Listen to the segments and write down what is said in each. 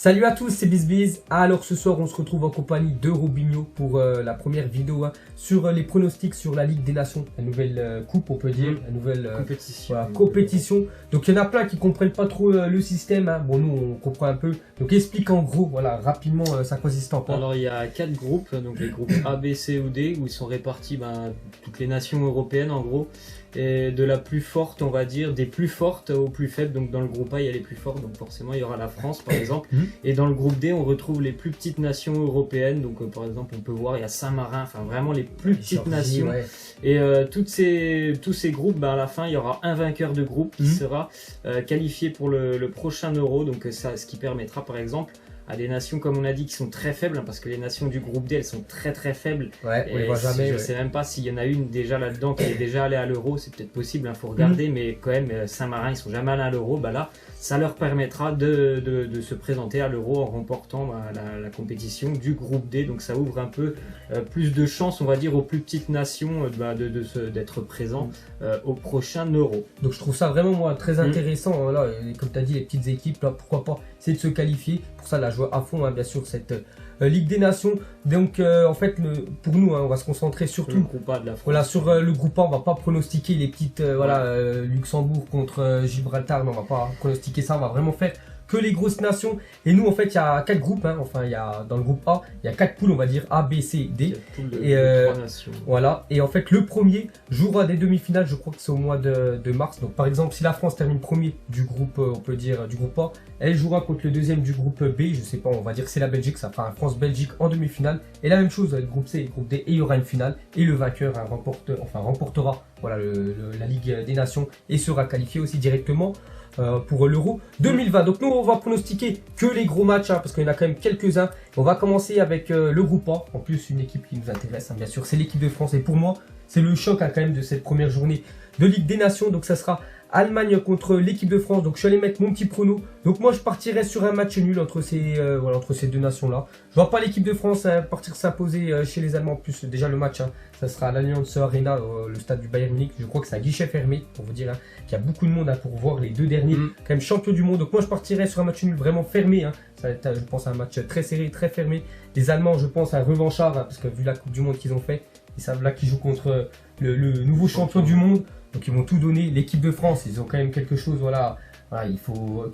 Salut à tous, c'est BizBiz. Alors ce soir on se retrouve en compagnie de Robinho pour la première vidéo sur les pronostics sur la Ligue des Nations, la nouvelle coupe on peut dire, la nouvelle compétition. Donc il y en a plein qui comprennent pas trop le système, Bon nous on comprend un peu. Donc explique en gros, voilà rapidement ça consiste en quoi. Alors il y a 4 groupes, donc les groupes A, B, C ou D, où ils sont répartis toutes les nations européennes en gros. Et de la plus forte, on va dire, des plus fortes aux plus faibles. Donc dans le groupe A, il y a les plus fortes, donc forcément il y aura la France par exemple. Et dans le groupe D, on retrouve les plus petites nations européennes. Donc par exemple, on peut voir, il y a Saint-Marin, enfin vraiment les plus petites nations. Ouais. Et tous ces groupes, à la fin, il y aura un vainqueur de groupe qui sera qualifié pour le prochain Euro. Donc ça, ce qui permettra par exemple à des nations, comme on a dit, qui sont très faibles, parce que les nations du groupe D, elles sont très faibles. Ouais, on les voit jamais. Je ne sais même pas s'il y en a une déjà là-dedans qui est déjà allée à l'Euro, c'est peut-être possible, faut regarder, mais quand même, Saint-Marin, ils sont jamais allés à l'Euro, là, ça leur permettra de se présenter à l'Euro en remportant la compétition du groupe D, donc ça ouvre un peu plus de chances, on va dire, aux plus petites nations d'être présents au prochain Euro. Donc je trouve ça vraiment, moi, très intéressant, là, comme tu as dit, les petites équipes, là, pourquoi pas, c'est de se qualifier, pour ça, là, je vois à fond, bien sûr, cette Ligue des Nations. Donc en fait, pour nous, on va se concentrer surtout de la France. Voilà, sur le groupe A, on va pas pronostiquer les petites Luxembourg contre Gibraltar, mais on va pas pronostiquer ça, on va vraiment faire que les grosses nations. Et nous en fait il y a 4 groupes, enfin il y a dans le groupe A, il y a 4 poules, on va dire A, B, C, D. Et 3 nations. Voilà, et en fait le premier jouera des demi-finales, je crois que c'est au mois de mars. Donc par exemple si la France termine premier du groupe, on peut dire du groupe A, elle jouera contre le deuxième du groupe B, je sais pas, on va dire que c'est la Belgique, ça fera un France-Belgique en demi-finale. Et la même chose avec le groupe C et le groupe D, et il y aura une finale. Et le vainqueur remportera voilà, la Ligue des Nations et sera qualifié aussi directement pour l'Euro 2020. Donc nous on va pronostiquer que les gros matchs, parce qu'il y en a quand même quelques-uns. On va commencer avec le groupe A, en plus une équipe qui nous intéresse, bien sûr, c'est l'équipe de France. Et pour moi, c'est le choc quand même de cette première journée de Ligue des Nations. Donc ça sera Allemagne contre l'équipe de France. Donc je suis allé mettre mon petit prono. Donc moi je partirais sur un match nul entre ces deux nations là. Je vois pas l'équipe de France partir s'imposer chez les Allemands. En plus déjà le match, ça sera à l'Allianz Arena, le stade du Bayern Munich. Je crois que c'est à guichet fermé, pour vous dire qu'il y a beaucoup de monde pour voir les deux derniers quand même champions du monde. Donc moi je partirais sur un match nul vraiment fermé, ça va être, je pense, un match très serré, très fermé. Les Allemands, je pense, un revanchard, parce que vu la Coupe du Monde qu'ils ont fait, ils savent là qu'ils jouent contre le nouveau champion du monde. Donc ils vont tout donner. L'équipe de France, ils ont quand même quelque chose, il faut.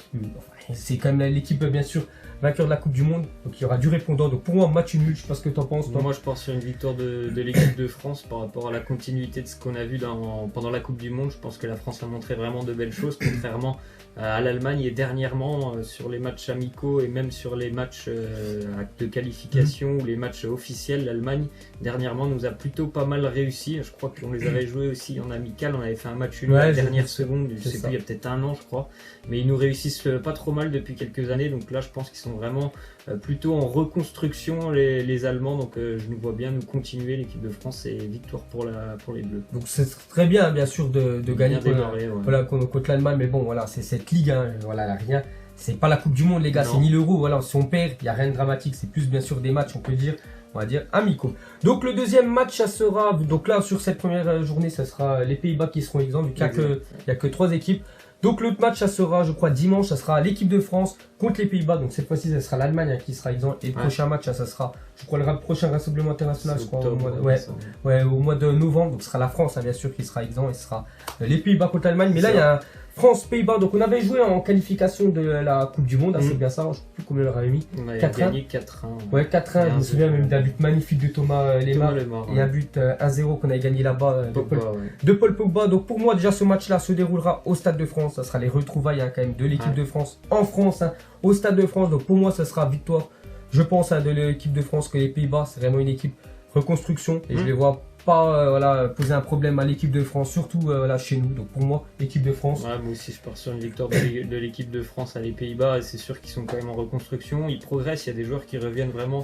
C'est quand même l'équipe, bien sûr, vainqueur de la Coupe du Monde. Donc il y aura du répondant. Donc pour moi, match nul, je sais pas ce que tu en penses, toi. Moi je pense sur une victoire de l'équipe de France par rapport à la continuité de ce qu'on a vu pendant la Coupe du Monde. Je pense que la France a montré vraiment de belles choses, contrairement à l'Allemagne. Et dernièrement, sur les matchs amicaux et même sur les matchs de qualification ou les matchs officiels, l'Allemagne dernièrement nous a plutôt pas mal réussi. Je crois qu'on les avait joués aussi en amical. On avait fait un match nul à la dernière seconde, je sais plus, il y a peut-être un an je crois. Mais ils nous réussissent pas trop mal depuis quelques années. Donc là je pense qu'ils sont vraiment plutôt en reconstruction les Allemands. Donc je nous vois bien nous continuer, l'équipe de France, et victoire pour les Bleus. Donc c'est très bien, bien sûr, de gagner contre l'Allemagne. Mais bon, voilà, c'est cette ligue, là, rien. C'est pas la Coupe du Monde, les gars, c'est ni l'Euro. Voilà, si on perd, il n'y a rien de dramatique. C'est plus, bien sûr, des matchs, on va dire amicaux. Donc le deuxième match, ça sera, donc là sur cette première journée, ça sera les Pays-Bas qui seront exempts, vu qu'il n'y a que 3 équipes. Donc l'autre match, ça sera, je crois, dimanche, ça sera l'équipe de France contre les Pays-Bas. Donc cette fois-ci, ça sera l'Allemagne qui sera exempt. Et le prochain match, ça sera, je crois, le prochain rassemblement international, je crois, au mois de novembre. Donc ce sera la France, bien sûr, qui sera exempt. Et ce sera les Pays-Bas contre l'Allemagne. Mais là, il y a France-Pays-Bas. Donc on avait joué en qualification de la Coupe du Monde, c'est bien ça. Je ne sais plus combien on leur avait mis. On a gagné 4-1. Ouais, 4-1. Je me souviens même d'un but magnifique de Thomas Lemar. Et un but 1-0 qu'on avait gagné là-bas de Paul Pogba. Donc pour moi, déjà, ce match-là se déroulera au Stade de France. Ça sera les retrouvailles quand même de l'équipe de France en France, au Stade de France. Donc pour moi, ça sera victoire, je pense, de l'équipe de France que les Pays-Bas. C'est vraiment une équipe reconstruction. Et je les vois pas poser un problème à l'équipe de France, surtout chez nous. Donc pour moi, l'équipe de France. Ouais, moi aussi je pars sur une victoire de l'équipe de France à les Pays-Bas. C'est sûr qu'ils sont quand même en reconstruction, ils progressent, il y a des joueurs qui reviennent vraiment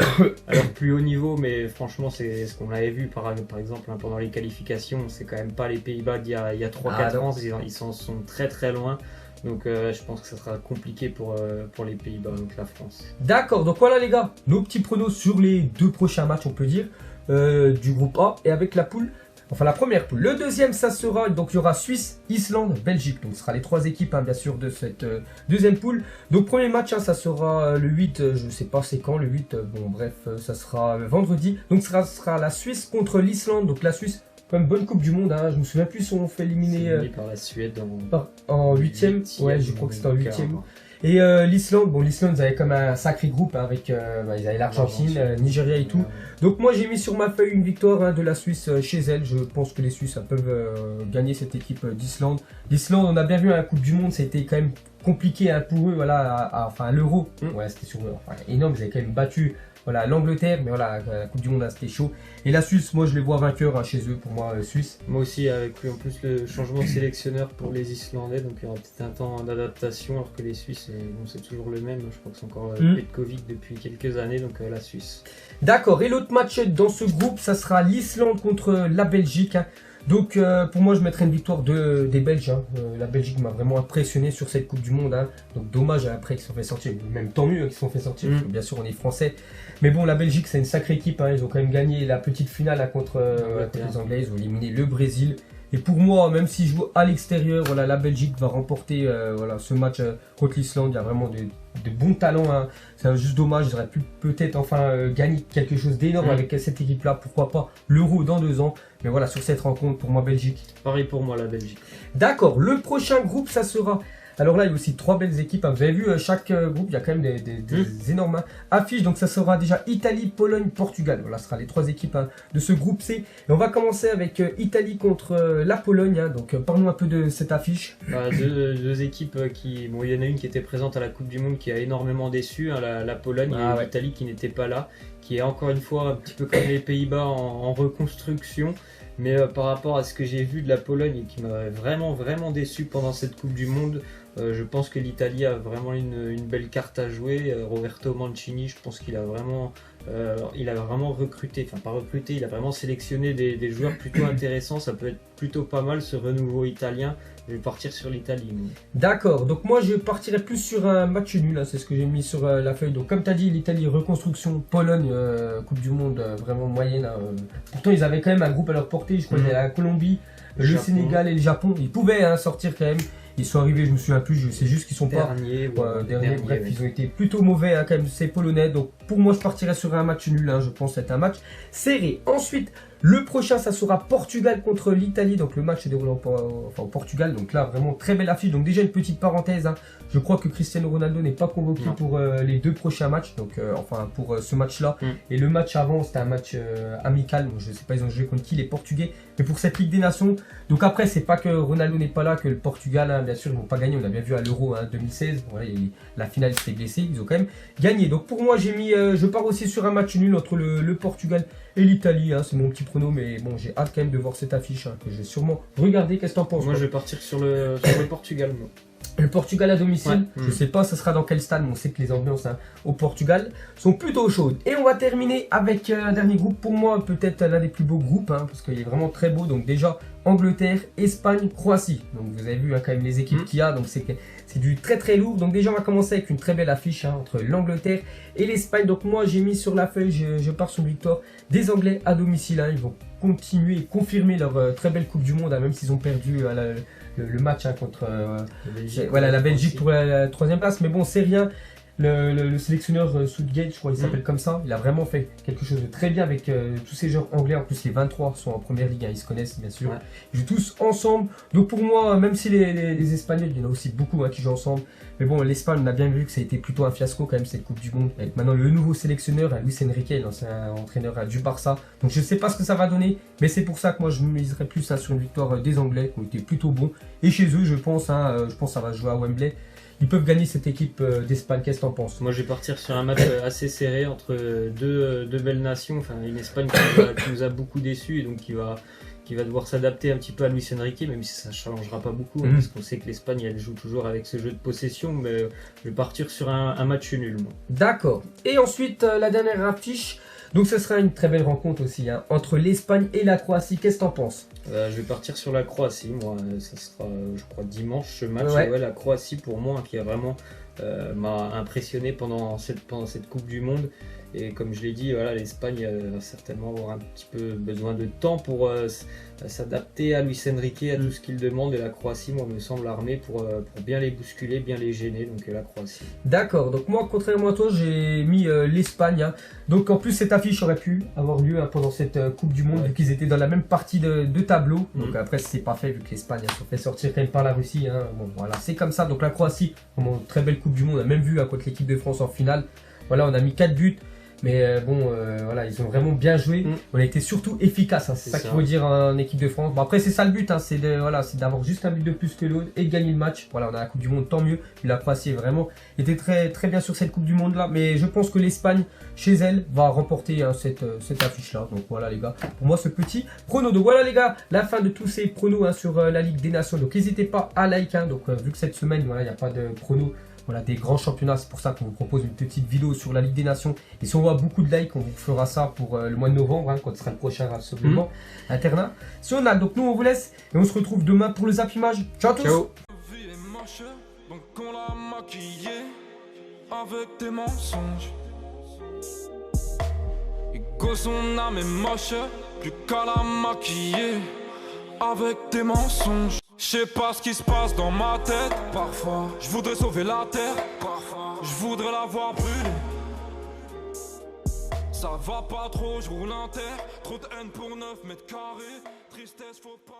à leur plus haut niveau, mais franchement c'est ce qu'on avait vu par exemple pendant les qualifications. C'est quand même pas les Pays-Bas d'il y a 3-4 ans, ils s'en sont très loin. Donc je pense que ça sera compliqué pour les Pays-Bas, donc la France. D'accord, donc voilà les gars, nos petits pronos sur les 2 prochains matchs, on peut dire, du groupe A. Et avec la poule Enfin, la première poule. Le deuxième, ça sera, donc il y aura Suisse, Islande, Belgique. Donc ce sera les 3 équipes, hein, bien sûr, de cette deuxième poule. Donc premier match, hein, ça sera le 8, je sais pas c'est quand, le 8, bon bref, ça sera vendredi. Donc ce sera la Suisse contre l'Islande. Donc la Suisse, quand même bonne Coupe du Monde, hein. Je me souviens plus si on fait éliminer par la Suède en 8e. Ouais, je crois que c'était en 8e. Et l'Islande, bon l'Islande ils avaient comme un sacré groupe, hein, avec ils avaient l'Argentine, Nigeria et tout. Donc moi j'ai mis sur ma feuille une victoire, hein, de la Suisse chez elle. Je pense que les Suisses peuvent gagner cette équipe d'Islande. L'Islande, on a bien vu à la Coupe du Monde, c'était quand même compliqué, hein, pour eux, voilà, enfin à l'Euro. Ouais, c'était sur eux, enfin, énorme, ils avaient quand même battu voilà, l'Angleterre, mais voilà, la Coupe du Monde, hein, c'était chaud. Et la Suisse, moi je les vois vainqueurs, hein, chez eux, pour moi, Suisse. Moi aussi, avec en plus le changement de sélectionneur pour les Islandais, donc il y aura peut-être un temps d'adaptation, alors que les Suisses, bon, c'est toujours le même. Je crois que c'est encore Petkovic depuis quelques années, donc la Suisse. D'accord, et l'autre match dans ce groupe, ça sera l'Islande contre la Belgique, hein. Donc pour moi je mettrais une victoire des Belges, hein. La Belgique m'a vraiment impressionné sur cette Coupe du Monde, hein. Donc dommage après qu'ils se sont fait sortir, même tant mieux qu'ils se sont fait sortir, parce que bien sûr on est français. Mais bon, la Belgique c'est une sacrée équipe, hein. Ils ont quand même gagné la petite finale, hein, contre les Anglais, ils ont éliminé le Brésil. Et pour moi, même s'ils jouent à l'extérieur, voilà, la Belgique va remporter voilà, ce match contre l'Islande. Il y a vraiment de bons talents, hein. C'est juste dommage, ils auraient pu peut-être enfin gagner quelque chose d'énorme avec cette équipe-là. Pourquoi pas l'Euro dans 2 ans. Mais voilà, sur cette rencontre, pour moi, Belgique. Pareil pour moi, la Belgique. D'accord, le prochain groupe, ça sera... Alors là, il y a aussi 3 belles équipes, hein. Vous avez vu, chaque groupe, il y a quand même des énormes affiches. Donc ça sera déjà Italie, Pologne, Portugal. Voilà, ce sera les 3 équipes, hein, de ce groupe C. Et on va commencer avec Italie contre la Pologne, hein. Donc parlons un peu de cette affiche. Deux équipes qui... Bon, il y en a une qui était présente à la Coupe du Monde qui a énormément déçu, hein, la Pologne, et l'Italie qui n'était pas là, qui est encore une fois un petit peu comme les Pays-Bas en reconstruction. Mais par rapport à ce que j'ai vu de la Pologne et qui m'a vraiment déçu pendant cette Coupe du Monde, je pense que l'Italie a vraiment une belle carte à jouer. Roberto Mancini, je pense qu'il a vraiment recruté, enfin pas recruté, il a vraiment sélectionné des joueurs plutôt intéressants. Ça peut être plutôt pas mal ce renouveau italien. Je vais partir sur l'Italie. D'accord, donc moi je partirais plus sur un match nul, hein, c'est ce que j'ai mis sur la feuille. Donc comme tu as dit, l'Italie, reconstruction, Pologne, Coupe du Monde vraiment moyenne, hein. Pourtant ils avaient quand même un groupe à leur portée, je crois qu'il y a la Colombie, le Sénégal et le Japon. Ils pouvaient, hein, sortir quand même. Ils sont arrivés, je me souviens plus, je sais juste qu'ils sont derniers. Bref, ils ont été plutôt mauvais, hein, quand même, ces Polonais. Donc pour moi, je partirais sur un match nul, hein, je pense être un match serré. Ensuite, le prochain, ça sera Portugal contre l'Italie. Donc le match se déroule au Portugal. Donc là, vraiment très belle affiche. Donc déjà une petite parenthèse, hein. Je crois que Cristiano Ronaldo n'est pas convoqué pour les 2 prochains matchs. Donc enfin pour ce match-là. Et le match avant, c'était un match amical. Donc, je sais pas, ils ont joué contre qui, les Portugais. Mais pour cette Ligue des Nations. Donc après, c'est pas que Ronaldo n'est pas là, que le Portugal, hein, bien sûr, ils vont pas gagner. On l'a bien vu à l'Euro, hein, 2016. Voilà, la finale s'est blessée. Ils ont quand même gagné. Donc pour moi, j'ai mis, je pars aussi sur un match nul entre le Portugal et l'Italie, hein. C'est mon petit prono, mais bon, j'ai hâte quand même de voir cette affiche, hein, que j'ai sûrement regardé. Qu'est-ce que t'en penses? Moi, je vais partir sur le Portugal. Moi. Le Portugal à domicile, je sais pas, ça sera dans quel stade, mais on sait que les ambiances, hein, au Portugal sont plutôt chaudes. Et on va terminer avec un dernier groupe, pour moi peut-être l'un des plus beaux groupes, hein, parce qu'il est vraiment très beau. Donc déjà Angleterre, Espagne, Croatie. Donc vous avez vu, hein, quand même les équipes qu'il y a, donc c'est du très lourd. Donc déjà on va commencer avec une très belle affiche, hein, entre l'Angleterre et l'Espagne. Donc moi j'ai mis sur la feuille, je pars sur une victoire des Anglais à domicile, hein. Ils vont continuer et confirmer leur très belle Coupe du Monde, hein, même s'ils ont perdu le match, hein, contre la Belgique pour la 3e place. Mais bon, c'est rien. Le sélectionneur Southgate, je crois qu'il s'appelle comme ça, il a vraiment fait quelque chose de très bien avec tous ces joueurs anglais. En plus, les 23 sont en première ligue, hein, ils se connaissent bien sûr. Ils jouent tous ensemble. Donc pour moi, même si les Espagnols, il y en a aussi beaucoup, hein, qui jouent ensemble. Mais bon, l'Espagne, on a bien vu que ça a été plutôt un fiasco quand même, cette Coupe du Monde. Avec maintenant le nouveau sélectionneur, Luis Enrique, l'ancien entraîneur du Barça. Donc je ne sais pas ce que ça va donner, mais c'est pour ça que moi je miserais plus, hein, sur une victoire des Anglais, qui ont été plutôt bons. Et chez eux, je pense que ça va jouer à Wembley. Ils peuvent gagner cette équipe d'Espagne. Qu'est-ce que t'en penses? Moi, je vais partir sur un match assez serré entre deux belles nations. Enfin, une Espagne qui nous a beaucoup déçus et donc qui va devoir s'adapter un petit peu à Luis Enrique, même si ça ne changera pas beaucoup, hein, parce qu'on sait que l'Espagne, elle joue toujours avec ce jeu de possession. Mais je vais partir sur un match nul. D'accord. Et ensuite, la dernière affiche. Donc ce sera une très belle rencontre aussi, hein, entre l'Espagne et la Croatie. Qu'est-ce que t'en penses? Je vais partir sur la Croatie, moi. Ça sera, je crois, dimanche ce match. Ouais, la Croatie pour moi, qui a vraiment m'a impressionné pendant cette Coupe du Monde. Et comme je l'ai dit, voilà, l'Espagne va certainement avoir un petit peu besoin de temps pour s'adapter à Luis Enrique, à tout ce qu'il demande. Et la Croatie, moi, me semble armée pour bien les bousculer, bien les gêner. Donc la Croatie. D'accord, donc moi, contrairement à toi, j'ai mis l'Espagne. Hein. Donc en plus, cette affiche aurait pu avoir lieu pendant cette Coupe du Monde, vu qu'ils étaient dans la même partie de tableau. Donc après, c'est pas fait, vu que l'Espagne se fait sortir quand même par la Russie. Hein. Bon, voilà, c'est comme ça. Donc la Croatie, vraiment très belle Coupe du Monde. On a même vu contre l'équipe de France en finale. Voilà, on a mis 4 buts. Mais voilà, ils ont vraiment bien joué. On a été surtout efficace, hein. C'est ça qu'il faut dire en équipe de France. Bon, après, c'est ça le but, hein. C'est d'avoir juste un but de plus que l'autre et de gagner le match. Voilà, on a la Coupe du Monde, tant mieux. La Croatie vraiment était très, très bien sur cette Coupe du Monde là. Mais je pense que l'Espagne, chez elle, va remporter cette affiche là. Donc voilà, les gars, pour moi, ce petit prono. Donc voilà, les gars, la fin de tous ces pronos hein, sur la Ligue des Nations. Donc n'hésitez pas à like. Hein. Donc vu que cette semaine, voilà, il n'y a pas de pronos. Voilà, des grands championnats, c'est pour ça qu'on vous propose une petite vidéo sur la Ligue des Nations. Et si on voit beaucoup de likes, on vous fera ça pour le mois de novembre, hein, quand ce sera le prochain rassemblement internat. Si on a, donc nous on vous laisse et on se retrouve demain pour le zappimage. Ciao à tous. Ciao. Donc on l'a maquillé avec des mensonges. Et que son âme est moche, plus qu'à la maquiller avec des mensonges. Je sais pas ce qui se passe dans ma tête. Parfois, je voudrais sauver la terre. Parfois, je voudrais la voir brûler. Ça va pas trop, je roule un terre. Trop de haine pour 9 mètres carrés. Tristesse, faut pas.